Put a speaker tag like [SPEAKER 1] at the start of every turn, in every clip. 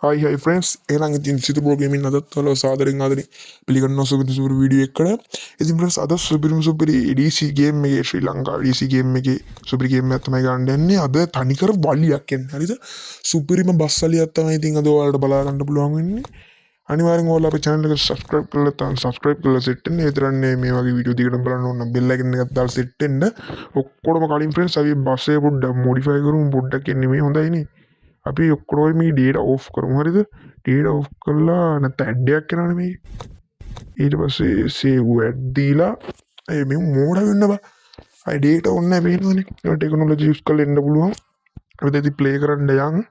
[SPEAKER 1] Hi friends, elang itin situ programming adat talo saadarin adani පිළිගන්නවා සුපිරි video එකකට. ඉතින් friends අද සුපිරි DC game එකේ ශ්‍රී ලංකා DC game එකේ සුපිරි game එකක් තමයි ගන්න යන්නේ. අද තනිකර වලියක් එන්නේ. හරිද? සුපිරිම බස් වලියක් තමයි ඉතින් අද ඔයාලට බලා ගන්න පුළුවන් වෙන්නේ. අනිවාර්යෙන් ඔයාලා අපේ channel එක subscribe කරලා නැත්නම් subscribe කරලා set වෙන්න. ඒ තරන්නේ මේ වගේ වීඩියෝ දිගටම බලන්න ඕන නම් bell icon එකක් දාලා set වෙන්න. ඔක්කොම කලින් friends අපි බස් එක පොඩ්ඩක් modify කරමු. පොඩ්ඩක් එන්නේ මේ හොඳයිනේ. අපි ඔක්කොම මේ ඩේටා ඔෆ් කරමු. හරිද? ඩේටා ඔෆ් කරලා නැත්නම් ඇඩ් එකක් කරනවානේ මේ. ඊට පස්සේ save ඇඩ් දීලා මේ මෝඩ වෙන්න බා. අය ඩේටා ඕනේ නැහැ මේනවනේ. ඒක ටෙක්නොලොජි යූස් කරලා එන්න පුළුවන්. අපි දැන් ප්ලේ කරන්න යන්.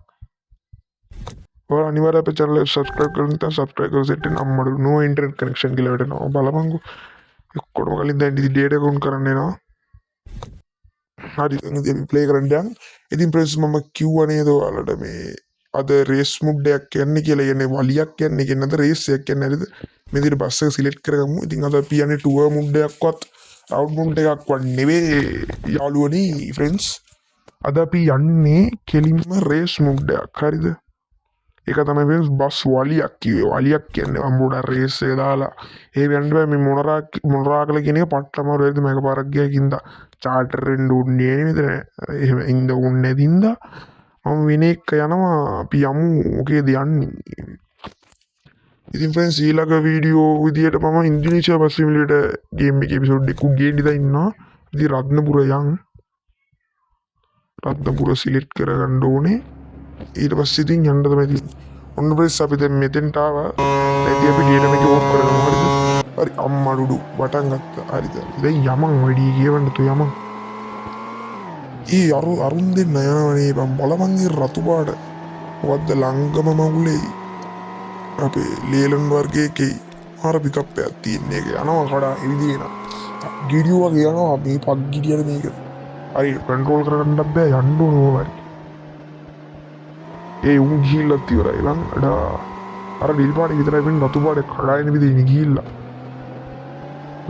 [SPEAKER 1] ඔයාලා අනිවාර්යයෙන් අපේ channel එක subscribe කරලා නැත්නම් subscribe කරලා set වෙන්න. අම්මඩු no internet connection කියලා වැටෙනවා. බලපංකෝ. ඔක්කොම කලින් දැන් ඩේටා කවුන්ට් කරන්න එනවා. හරි ඉතින් ප්ලේ කරන්න යන්. ඉතින් ප්‍රෙස් මම කිව්වා නේද ඔයාලට මේ අද රේස් මුඩ් එකක් යන්නේ කියලා. කියන්නේ වලියක් යන්නේ කියන්නේ අද රේස් එකක් යන්නේ. හරිද? මේ විදිහට බස් එක සිලෙක්ට් කරගමු. ඉතින් අද අපි යන්නේ ටුවර් මුඩ් එකක්වත් රවුන්ඩ් මුඩ් එකක්වත් නෙවෙයි යාළුවනේ ෆ්‍රෙන්ඩ්ස්. අද අපි යන්නේ කෙලින්ම රේස් මුඩ් එකක්. හරිද? ඒක තමයි ෆ්‍රෙන්ඩ්ස් බස් වලියක් කිව්වේ. වලියක් කියන්නේ අම්බෝඩ රේස් එක දාලා ඒ යන්න බෑ. මේ මොනරා කළ කියන එක පට්ටම වේද මේක පාරක් ගියකින්ද චාටර් වෙන්න ඕනේ නේ මෙතන. එහෙම ඉඳ ඕනේ නැදින්ද මම වෙන එක යනවා. අපි යමු මොකේද යන්නේ. ඉතින් ෆ්‍රෙන්ඩ්ස් ඊළඟ වීඩියෝ විදියට මම ඉන්දුනීසියා බස් සිමුලේටර් ගේම් එකේ එපිසෝඩ් එකක් ගේන්න ඉන්නවා. ඉතින් රත්නපුර යන්. රත්නපුර සිලෙක්ට් කරගන්න ඕනේ. ඊට පස්සේ ඉතින් යන්න තමයි තියෙන්නේ. ඔන්න ප්‍රෙස් අපි දැන් මෙතෙන්ට ආවා. දැන් අපි ඩේටා එක ඕෆ් කරගමු. හරිද? හරි අම්මඩුඩු වටන් ගත්තා. හරිද? දැන් යමන් වැඩි කියවන්න තු යමන්. අරුන් දෙන්න යනවනේ බම් බලමන්ගේ රතු පාට. මොකද්ද ළංගම මගුලේ අපේ ලේලන් වර්ගයේ මාර පිකප් එකක් තියෙන එක යනවා කඩා එවිදින. ගිඩියෝ වගේ යනවා මේ පක් ගිඩියට මේක. හරි කන්ට්‍රෝල් කරගන්න බෑ යන්න ඕනේ. ඒ උන් ගිහිල්ලත් ඉවරයි ලං අඩා අර ඩිල් පාට විතරයි වෙන්නේ රතු පාට කඩාගෙන විදිහේ ගිහිල්ලා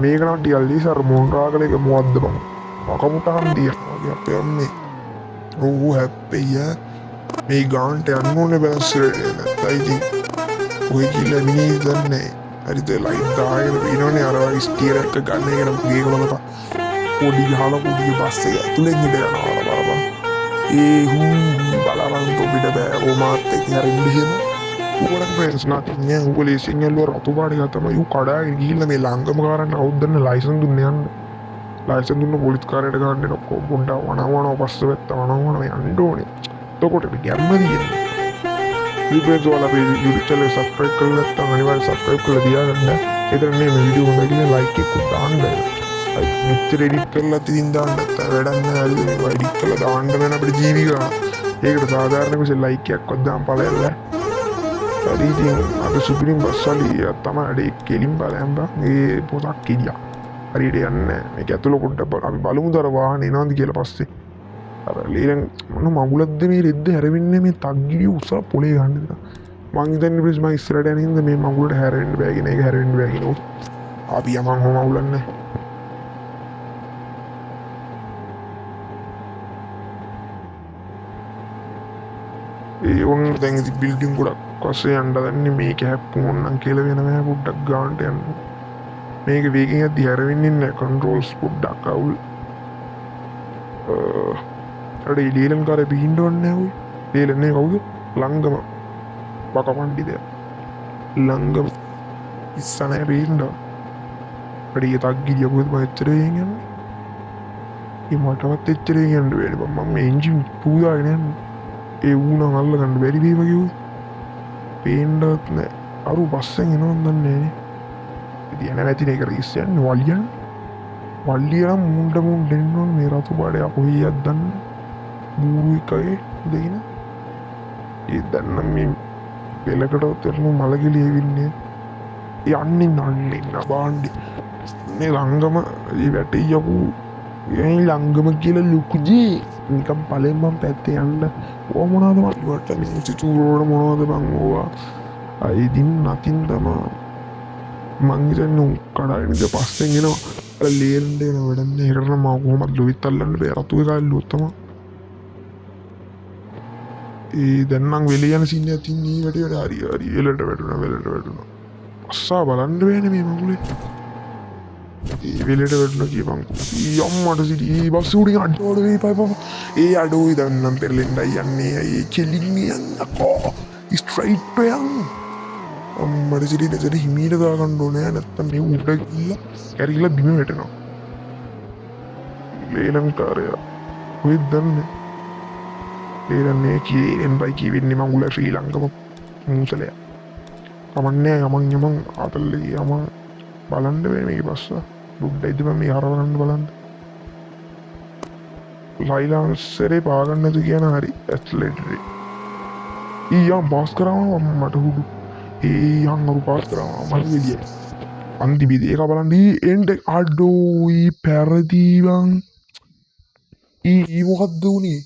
[SPEAKER 1] මේක නම් ටිකක් ලීස අර මොන්රාගල එක මොවද්ද බං මකමුටහන් තියනවා වගේ අපේ අම්මේ ඌ හැප්පෙය මේ ගාන්ට යන්න ඕනේ බැලන්ස් කරේ නැත්නම් ඉතින් ඔය කිල්ල මිනිහ දන්නේ හරිද ලයිට් දාගෙන ඉනෝනේ අර වගේ ස්ටියර් එක ගන්න එක නම් මේක බලපන් පොඩි ගහලා පොඩි බස් එක ඇතුලෙන් ඉඳ යනවා බලපන් ඒ බලවන් තොබිට බෑ ඕමාත් එක හරින්න එහෙම ඌකට ෆ්‍රෙන්ඩ්ස් නැත්නම් නේ ඌගලේ සිංහල රතු පාට එක තමයි ඌ කඩාගෙන ගිහිල්ලා මේ ළඟම කාරන්න අවුද්දන්න ලයිසන් දුන්න යන්න ලයිසන් දුන්න පොලිස් කාර්යයට ගන්න එනකො පොඩ්ඩක් වනවනවා පස්ස පැත්ත වනවනවා යන්න ඕනේ එතකොට අපි ගැම්ම දින්නේ ඊපස් වල අපි YouTube channel subscribe කරලා නැත්නම් අනිවාර්යෙන් subscribe කරලා තියාගන්න ඒතර මේ වීඩියෝ හොඳ කියලා like එකක් දාන්න මෙච්චර එඩිට් කරලා තින් දාන්න නැත්නම් වැඩක් නෑ හරිද මේක එඩිට් කරලා දාන්න වෙන අපේ ජීවි ගන්න ඒකට සාධාරණ කුසෙ ලයික් එකක්වත් දාන්න පළයල්ල හරි ඉතින් අද සුපිරිම බස් වලිය තමයි අඩේ කෙලින් බලන්න මේ පොතක් කිඩියා හරියට යන්නේ මේක ඇතුළ පොඩ්ඩක් අපි බලමු දර වාහනේ එනවාද කියලා පස්සේ අර ලීලන් මොන මගුලක්ද මේ රෙද්ද හැරෙන්නේ මේ තග්ගිරිය උසලා පොලේ ගන්න දෙනවා මං හිතන්නේ ප්ලීස් මම ඉස්සරහට යන හින්දා මේ මගුලට හැරෙන්න බෑ කියන එක හැරෙන්න බෑ කියන අපි යමන් හොම මගුලන්නේ ඒ ඔන්න දැන් ඉතින් බිල්ඩින් ගොඩක් පස්සේ යන්න දන්නේ මේක හැප්පුම ඕනනම් කියලා වෙනවා පොඩ්ඩක් ගානට යන්න මේක වේගෙන් යද්දි හැරෙන්නේ නැහැ කන්ට්‍රෝල්ස් පොඩ්ඩක් අවුල් අඩේ ලීලන් කාරේ බිහින්නවන්නේ නැහැ ඔය ලීලන්නේ කවුද ළංගම බකපණ්ඩිද ළංගම ඉස්සනේ බිහින්න අඩේ තග්ගිරිය කොහෙද මම එච්චර යන්නේ මේ මටවත් එච්චර යන්න බැරි මම මේ එන්ජින් පුදාගෙන යන්නේ ඒ වුණා අල්ල ගන්න බැරි වී වගේ පේන්නවත් නෑ අරු බස්සෙන් එනවද දන්නේ නෑ ඉතින් නැති නේ කර ඉස්සන්නේ වලියන් වලියන් මුණ්ඩ එන්න මේ රතු පාඩේ අපොහියක් දන්න මූරු එකේ දෙයින ඒ දන්න මේ පෙලකට උතරන මලගිලි එවින්නේ යන්නේ නබාණ්ඩි මේ ළංගම වැටේ යපු ඒ ළංගම කියලා ලුකුජී නිකම් පලෙන් මම පැත්තේ යන්න ඕ මොනවද මට මේ සිතුවරට මොනවද බං ඕවා අයිදින් නතින් තමා මං හිතන්නේ කඩාගෙනද පස්සෙන් එනවා අර ලේරෙන්ද එන වැඩක් නෑ ඒකට නම් මම කොහොමද ලොවිත් අල්ලන්න බෑ රතු එක අල්ලුවොත් තමයි ඒ දැන් නම් වෙලේ යන සීන් එකක් තින්නේ වැඩේ හරි එලට වැටුණා අස්සා බලන්න වෙන්නේ මේ මගුලේ ඒ වෙලට වැටුණා කියපන් යම්මට සිටි බස් උඩින් අඩෝඩ වෙයි පයිපම ඒ අඩෝයි දැන් නම් පෙරලෙන්නයි යන්නේ ඒ කෙලින්නේ යන්නකෝ ස්ට්‍රයිට් යන් අම්මට සිටි දෙතට හිමීට දාගන්න ඕනේ නැත්තම් මේ උඩ ගිහිල්ලා කැරිලා බිම වැටෙනවා ලේලංකාරයා කොහෙද දන්නේ ලේලන්නේ කීෙන් බයි කියවෙන්නේ මංගුල ශ්‍රී ලංකම මුසලයා කමන්නේ යමන් ආතල්ලේ යමන් බලන්න වේ මේක බස්ස බුද්ධයිද මේ හරවන්න බලන්න ලයිලාන්සරේ පාගන්නතු කියන හරි ඇස්ලෙටරේ ඊයම් පාස් කරාම මට හුඩු ඒ යංගරු පාස් කරාම මට විදිිය අන්තිබිදේ එක බලන්දී එන්ට අඩෝයි පැරදිීවන් මොකක්ද වුණේ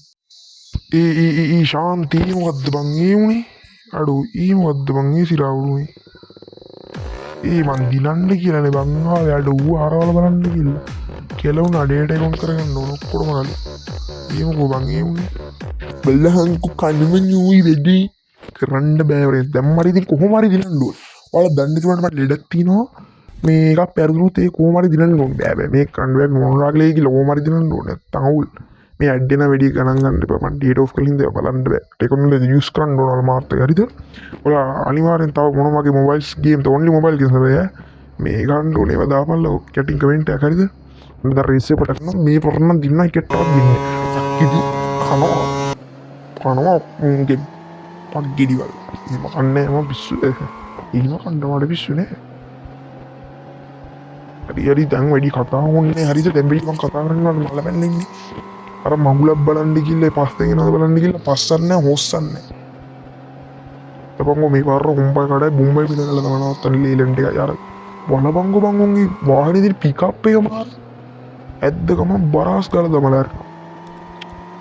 [SPEAKER 1] ඒ ශාන්තී මොකක්ද බංගේ වුණේ අඩු මොකක්ද බංගේ සිරාවුණේ ඒ මන් දිනන්න කියලන බංහා අඩ වූ හරවල බලන්න කිල්ල කෙලවුන් අඩේට එකොන් කරගන්න නොනොක්කොටම කල ඒමකෝ බංගේ වුණේ බල්ලහන්කු කඩම යූයි වෙඩී කරන්න බෑවරේ දැම්මරිදි කොහොමරි දිනන්ඩුව ඔල දන්නතුවටට ලෙඩක්තිනවා මේක පැරදුරුතේ කෝමරි දින නො බෑබ මේ කන්ුවක් මොනරාගලේකි ලෝමරි දිනන්න ඕන තවුල් මේ අඩ්ඩන වැඩි ගනගන්න පමන් ඩේට ඔ් කලින්ද බලන්ඩ ටෙකොනල යස් කරන්න නොල මාර්ත හරිද ඔල අනිවාරෙන් තව මොනමගේ මොබයිල්ස් ගේම් ඔන්ලි මොබයිල් සය මේ ගණ්ඩ නේ වදාපල්ල කැටින් කවෙන්ට හරිද ද රේසේ පටක්න මේ පරණ දින්න කෙට්ටක් දින්න ඉදි කනවා පක්ගෙඩිවල් එම කන්න එම පිස්සු ඒම කණ්ඩමට පිස්සුනේ හරි දැන් වැඩි කතා ඔන්නේ හරිත ටැම්බිලිම කතා කරන්න මල පැන්නෙන්නේ අර මගුලක් බලන්ඩි කිල්ල පස්සගෙන අද බලන්ඩි කියල පස්සන්න හොස්සන්න තපංග මේ පර හුම්පයි කඩයි බුම්බයි පිළ කල තමනවත්තන ලේලෙන්ට යර වලබංගු බංගුන්ගේ වාහනදිර පිකප්පය මාර ඇද්දකම බරස් කල දමලර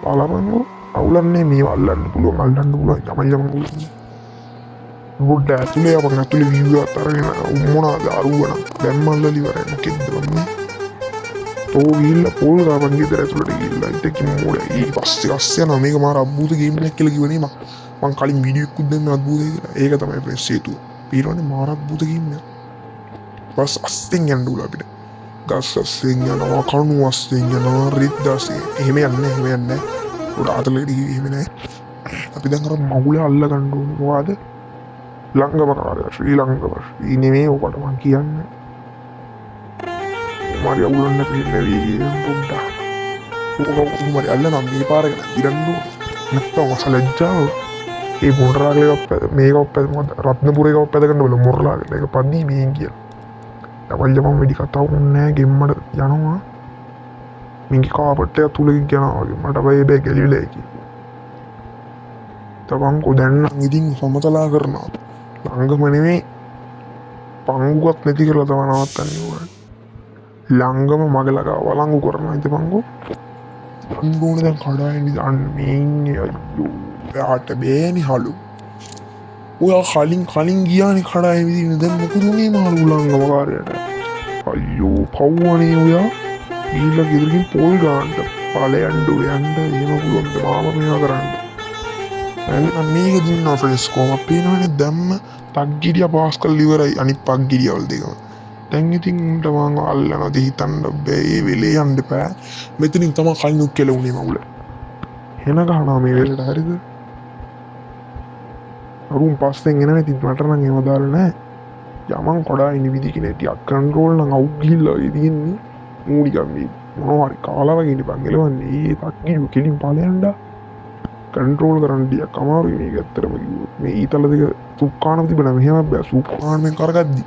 [SPEAKER 1] පලබංගු අවුලන්නේ මේ අල්ලන්න පුළුව අල්ලන්න පුළුව තමයිලමගුල ගොඩ ඇතුලේ අප ඇතුළි වීව අතරගෙන උම්මනා දරුවන දැම්මල්ලලිවර කෙදවන්නේ තෝගල්ල පෝල් ගාපන්ගේ දරඇතුලට ගල්ලා ඉතකින් මෝඩ ඒ පස්සේ අස්ය නමක මාර අබූත ගේමනක් කියල කිවනීම මං කලින් විඩියකුද්දම අත්බූද ඒක තමයි ප්‍රෙස්සේතු පිරවන මාරත් භූතකින්න පස් අස්තෙන් ගැන්ඩුල අපිට ගස් අස්සෙන් යනවා කණු අස්සෙන් යනවා රිද්දාසේ එහෙම යන්න එහෙම යන්න ොඩ අතලට එහෙමනෑ අපි දැකර මවුල අල්ල ගණ්ඩුවන වාද ලංගම කාරය ශ්‍රී ලංකව ඊනෙමේ ඕකටමන් කියන්න මරි අවුලන්න පින්නවී පොඩ්ඩ මරි අල්ල නම් මේ පාරගෙන ඉරන්නු නැත්තව මස ලජ්ජාව ඒ මොඩරාගල මේක පැම රත්නපුරේ පැදකට බල මොරලාගල එක පදී මේන් කිය ඇවල්ලම වැඩි කතාව උන්නෑ ගෙම්මට යනවා මිකි කාපටය තුළකි ගැනවාගේ මට බය බෑ ගැලිවිලයකි තබංකු දැන්න ඉතින් සොමතලා කරනවා ළංගමනෙවේ පංගුවත් නැති කරලා තමනවත්තන්නේවට ළංගම මගලකා වලංගු කරන ඇති පංගු අන්ගෝන දැන් කඩායනි අන්නේ අයෝ යාට බෑනි හලු ඔය කලින් ගියානි කඩායවිදින දැන් මොකුදුනේ මහලු ළංගමකාරයට අයෝ පව්වනේ ඔයා ඊල්ල ගෙදරකින් පොල් ගාන්ට පලයන්ඩු යන්ට ඒම පුළුවන්ද මාම මේවා කරන්න මේක දින්න ෆ්‍රෙස්කෝම පේනවන දැම්ම තක්ගිරිය පාස් කල් ලිවරයි අනි පක්ගිරියවල් දෙකම තැන්ඉතින් උන්ට මං අල්ලනද හිතන්ඩ බැේ වෙලේ අන්ඩ පෑ මෙතනින් තම කල්නුක් කෙලවුණේ මවුල හෙන ගහනා මේ වෙලට හරිද අරුම් පස්සෙන් එන ඇති මටරන ඒවදාරනෑ යමන් කොඩා ඉනි විදිකෙන ඇති අක්කන්රෝල්න අවුගිල්ල ඉතින්නේ මූඩිකම්ී මොනහරි කාලාවගෙන පංගලවන්නේ ඒ තක්ගිරු කෙලින් පාලයන්ඩ කන්ටරෝල් කරන්ඩිය කමාරු මේ ගත්තරම මේ ඊතල දෙක සුක්කාන තිබෙන මෙහම බෑ සුපානය කරගද්දි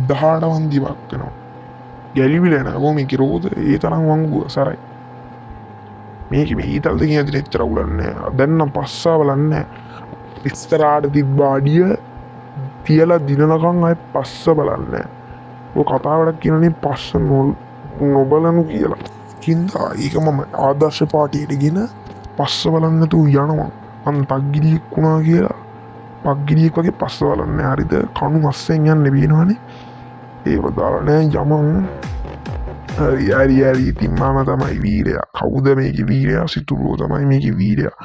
[SPEAKER 1] දහට වන්දිවක් වෙනවා ගැලිවිලන ගෝම කිරෝද ඒ තරම් වංගුව සරයි මේක මේ ඊතල් දෙක ඇති එච්චර උලන්න දැන්නම් පස්සා බලන්න ඉස්තරාට තිබ්බාඩිය තියලා දිනනකං අය පස්ස බලන්න ඔ කතාවටක් කියනේ පස්ස නොබලනු කියලා කින්දා ඒක මම ආදර්ශ පාටියට ගෙන පස්ස බලන්නතු යනවා අන් පක්ගිරියෙක් වුණා කියලා පක්ගිරියෙක් වගේ පස්ස බලන්න හරිද කණු මස්සෙන් යන්න බේනවානේ ඒ වදාලනෑ යමන් ඇරි ඉතින් මම තමයි වීරයා කවුද මේක වීරයා සිතුරුව තමයි මේක වීරයා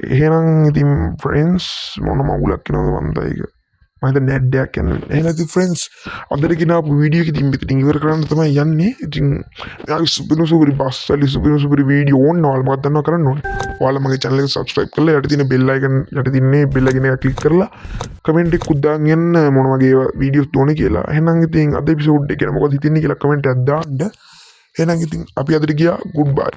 [SPEAKER 1] එහෙනම් ඉතින් ෆ්‍රෙන්ඩ්ස් මොන මවුලක් වෙනවද මන්ද ඒක මහිත නැඩ්ඩයක් යන්න එනති ෆ්‍රෙන්ස් අදරගෙන වීඩිය ඉතින් පිටින් ඉවර කරන්න තමයි යන්නේ ඉතින් සුපිනු සුපරි බස්සලි සුපිනු සුපරි වීඩියෝ ඕන්න වල්මගත්තන්න කරන්න ඕන ඔයාලා මගේ channel එක subscribe කරලා යට තියෙන bell icon යට තින්නේ bell icon එක click කරලා comment එකක් උද්දාන් යන්න මොන වගේ වීඩියෝස් ඕනේ කියලා එහෙනම් ඉතින් අද එපිසෝඩ් එක ගැන මොකද හිතන්නේ කියලා comment එකක් දාන්න එහෙනම් ඉතින් අපි අදට ගියා goodbye